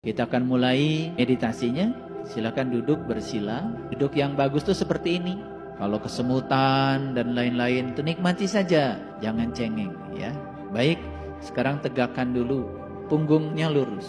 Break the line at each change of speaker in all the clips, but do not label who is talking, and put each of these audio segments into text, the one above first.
Kita akan mulai meditasinya. Silakan duduk bersila. Duduk yang bagus tuh seperti ini. Kalau kesemutan dan lain-lain itu nikmati saja, jangan cengeng ya. Baik, sekarang tegakkan dulu. Punggungnya lurus.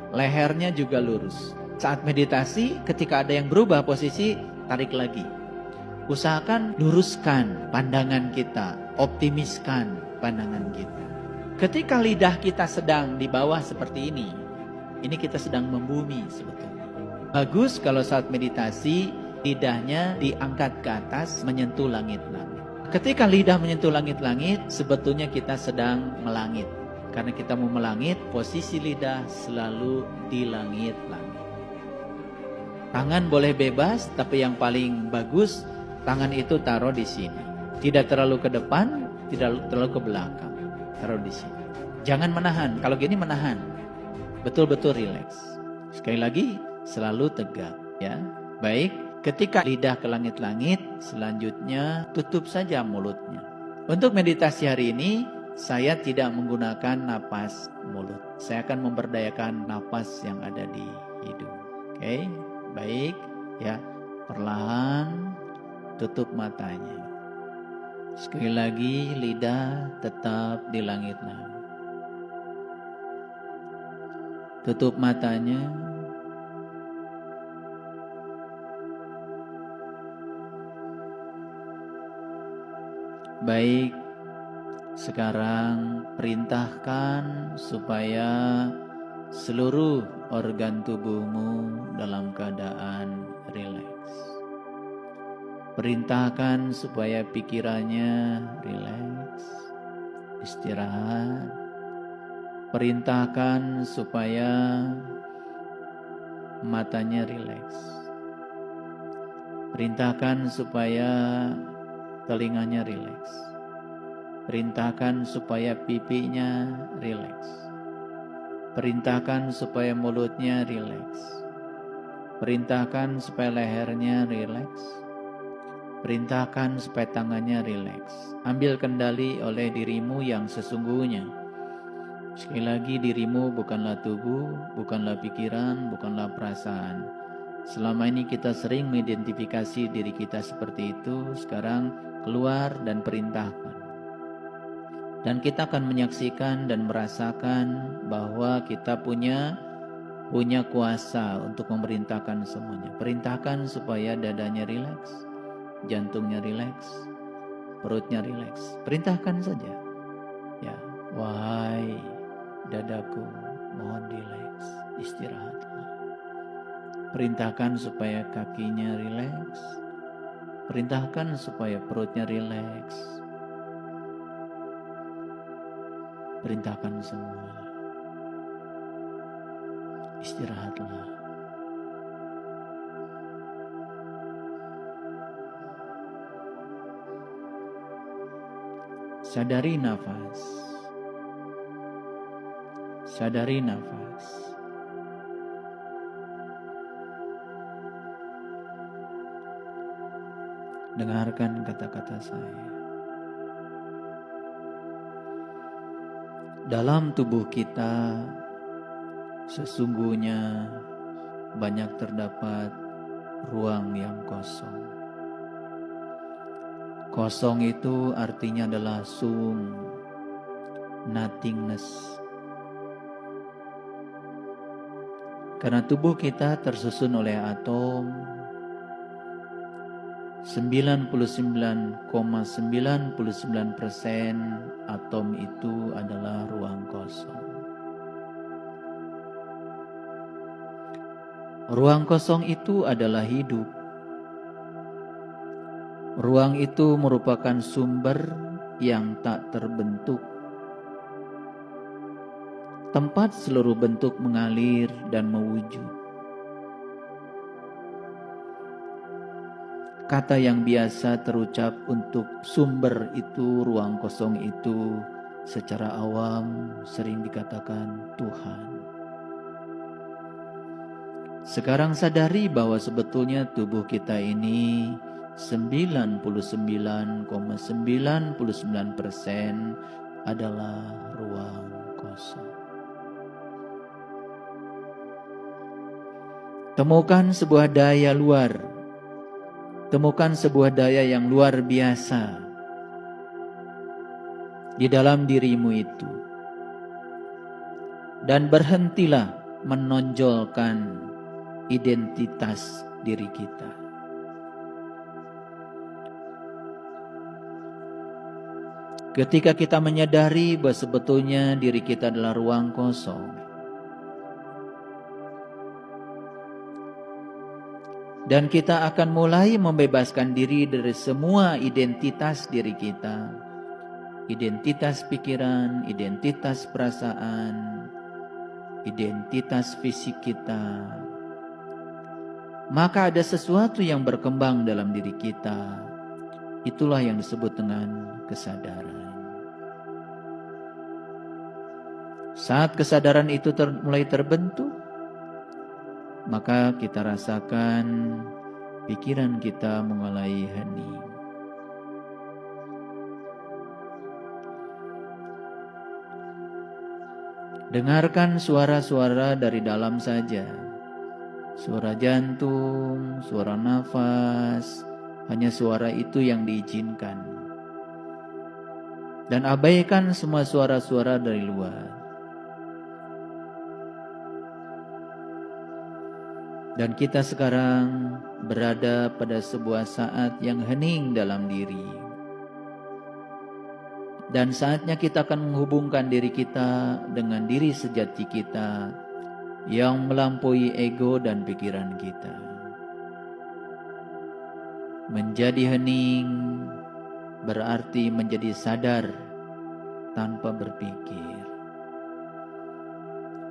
Lehernya juga lurus. Saat meditasi, ketika ada yang berubah posisi, tarik lagi. Usahakan luruskan pandangan kita, optimiskan pandangan kita. Ketika lidah kita sedang di bawah seperti ini kita sedang membumi sebetulnya. Bagus kalau saat meditasi lidahnya diangkat ke atas menyentuh langit-langit. Ketika lidah menyentuh langit-langit, sebetulnya kita sedang melangit. Karena kita mau melangit, posisi lidah selalu di langit-langit. Tangan boleh bebas, tapi yang paling bagus tangan itu taruh di sini. Tidak terlalu ke depan, tidak terlalu ke belakang. Taruh di sini. Jangan menahan. Kalau gini menahan. Betul-betul rileks. Sekali lagi, selalu tegak ya. Baik, ketika lidah ke langit-langit, selanjutnya tutup saja mulutnya. Untuk meditasi hari ini, saya tidak menggunakan napas mulut. Saya akan memberdayakan napas yang ada di hidung. Oke, baik ya. Perlahan tutup matanya. Sekali lagi, lidah tetap di langit-langit. Tutup matanya. Baik, sekarang perintahkan supaya seluruh organ tubuhmu dalam keadaan rileks. Perintahkan supaya pikirannya rileks, istirahat. Perintahkan supaya matanya rileks. Perintahkan supaya telinganya rileks. Perintahkan supaya pipinya rileks. Perintahkan supaya mulutnya rileks. Perintahkan supaya lehernya rileks. Perintahkan supaya tangannya rileks. Ambil kendali oleh dirimu yang sesungguhnya. Sekali lagi, dirimu bukanlah tubuh, bukanlah pikiran, bukanlah perasaan. Selama ini kita sering mengidentifikasi diri kita seperti itu. Sekarang keluar dan perintahkan. Dan kita akan menyaksikan dan merasakan bahwa kita punya kuasa untuk memerintahkan semuanya. Perintahkan supaya dadanya rileks, jantungnya rileks, perutnya rileks. Perintahkan saja. Ya, wahai dadaku, mohon rileks, istirahatlah. Perintahkan supaya kakinya rileks. Perintahkan supaya perutnya rileks. Perintahkan semua. Istirahatlah. Sadari nafas. Sadari nafas. Dengarkan kata-kata saya. Dalam tubuh kita sesungguhnya banyak terdapat ruang yang kosong. Kosong itu artinya adalah sum, nothingness. Karena tubuh kita tersusun oleh atom, 99,99% atom itu adalah ruang kosong. Ruang kosong itu adalah hidup. Ruang itu merupakan sumber yang tak terbentuk. Tempat seluruh bentuk mengalir dan mewujud. Kata yang biasa terucap untuk sumber itu, ruang kosong itu, secara awam sering dikatakan Tuhan. Sekarang sadari bahwa sebetulnya tubuh kita ini 99,99% adalah ruang kosong. Temukan sebuah daya luar. Temukan sebuah daya yang luar biasa di dalam dirimu itu. Dan berhentilah menonjolkan identitas diri kita. Ketika kita menyadari bahwa sebetulnya diri kita adalah ruang kosong, dan kita akan mulai membebaskan diri dari semua identitas diri kita, identitas pikiran, identitas perasaan, identitas fisik kita, maka ada sesuatu yang berkembang dalam diri kita. Itulah yang disebut dengan kesadaran. Saat kesadaran itu mulai terbentuk, maka kita rasakan pikiran kita mulai hening. Dengarkan suara-suara dari dalam saja. Suara jantung, suara nafas, hanya suara itu yang diizinkan. Dan abaikan semua suara-suara dari luar. Dan kita sekarang berada pada sebuah saat yang hening dalam diri. Dan saatnya kita akan menghubungkan diri kita dengan diri sejati kita yang melampaui ego dan pikiran kita. Menjadi hening berarti menjadi sadar tanpa berpikir.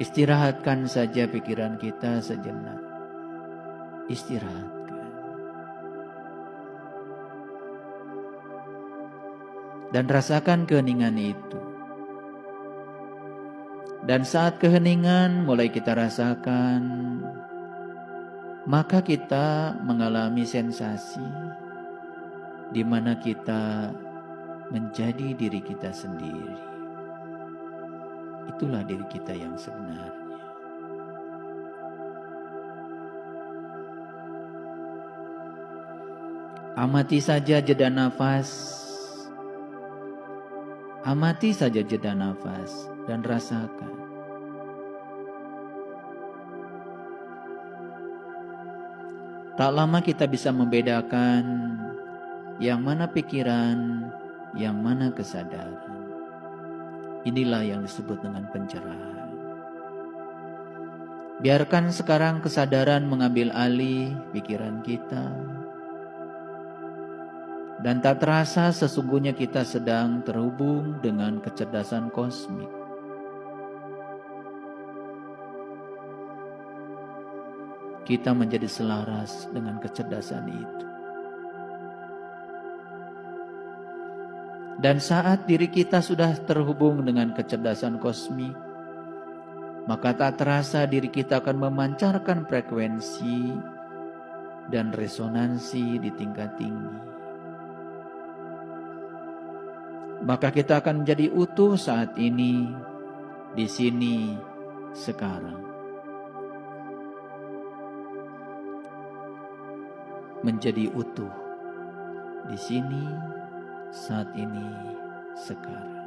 Istirahatkan saja pikiran kita sejenak. Istirahatkan. Dan rasakan keheningan itu. Dan saat keheningan mulai kita rasakan, maka kita mengalami sensasi di mana kita menjadi diri kita sendiri. Itulah diri kita yang sebenarnya. Amati saja jeda nafas. Amati saja jeda nafas dan rasakan. Tak lama kita bisa membedakan yang mana pikiran, yang mana kesadaran. Inilah yang disebut dengan pencerahan. Biarkan sekarang kesadaran mengambil alih pikiran kita. Dan tak terasa sesungguhnya kita sedang terhubung dengan kecerdasan kosmik. Kita menjadi selaras dengan kecerdasan itu. Dan saat diri kita sudah terhubung dengan kecerdasan kosmik, maka tak terasa diri kita akan memancarkan frekuensi dan resonansi di tingkat tinggi. Maka kita akan menjadi utuh saat ini, di sini, sekarang. Menjadi utuh di sini, saat ini, sekarang.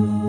Thank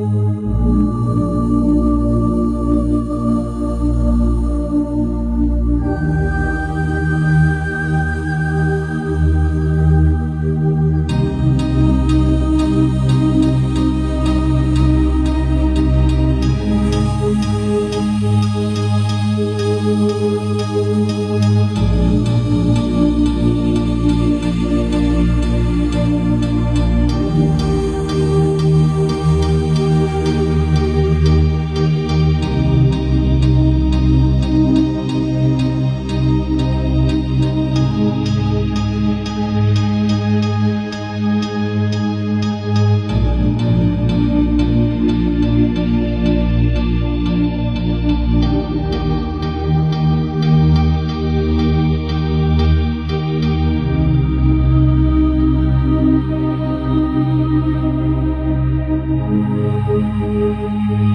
you.